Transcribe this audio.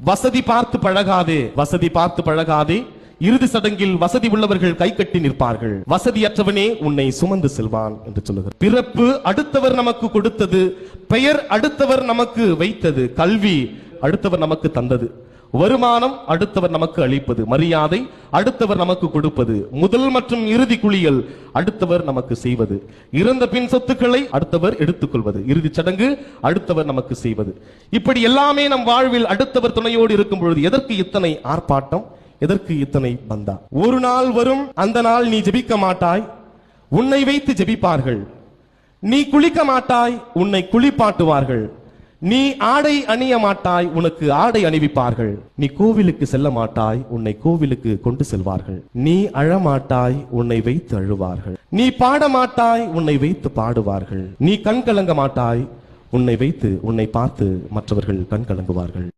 வசதி பார்த்து பழகாதே, வசதி பார்த்து பழகாதே. இறுதி சடங்கில் வசதி உள்ளவர்கள் கை கட்டி நிற்பார்கள். வசதியற்றவனே உன்னை சுமந்து செல்வான் என்று சொல்லுகிறார். பிறப்பு அடுத்தவர் நமக்கு கொடுத்தது, பெயர் அடுத்தவர் நமக்கு வைத்தது, கல்வி அடுத்தவர் நமக்கு தந்தது, வருமானம் அடுத்தவர் நமக்கு அளிப்பது, மரியாதை அடுத்தவர் நமக்கு கொடுப்பது, முதல் மற்றும் இறுதி குளியல் அடுத்தவர் நமக்கு செய்வது, இறந்த பின் சொத்துக்களை அடுத்தவர் எடுத்துக்கொள்வது, இறுதி சடங்கு அடுத்தவர் நமக்கு செய்வது. இப்படி எல்லாமே நம் வாழ்வில் அடுத்தவர் துணையோடு இருக்கும் பொழுது எதற்கு இத்தனை ஆர்ப்பாட்டம், எதற்கு இத்தனை பந்தா? ஒரு நாள் வரும், அந்த நாள் நீ ஜெபிக்க மாட்டாய், உன்னை வைத்து ஜெபிப்பார்கள். நீ குளிக்க மாட்டாய், உன்னை குளிப்பாட்டுவார்கள். நீ ஆடை அணிய மாட்டாய், உனக்கு ஆடை அணிவிப்பார்கள். நீ கோவிலுக்கு செல்ல மாட்டாய், உன்னை கோவிலுக்கு கொண்டு செல்வார்கள். நீ அழமாட்டாய், உன்னை வைத்து அழுவார்கள். நீ பாட மாட்டாய், உன்னை வைத்து பாடுவார்கள். நீ கண் கலங்க மாட்டாய், உன்னை வைத்து உன்னை பார்த்து மற்றவர்கள் கண் கலங்குவார்கள்.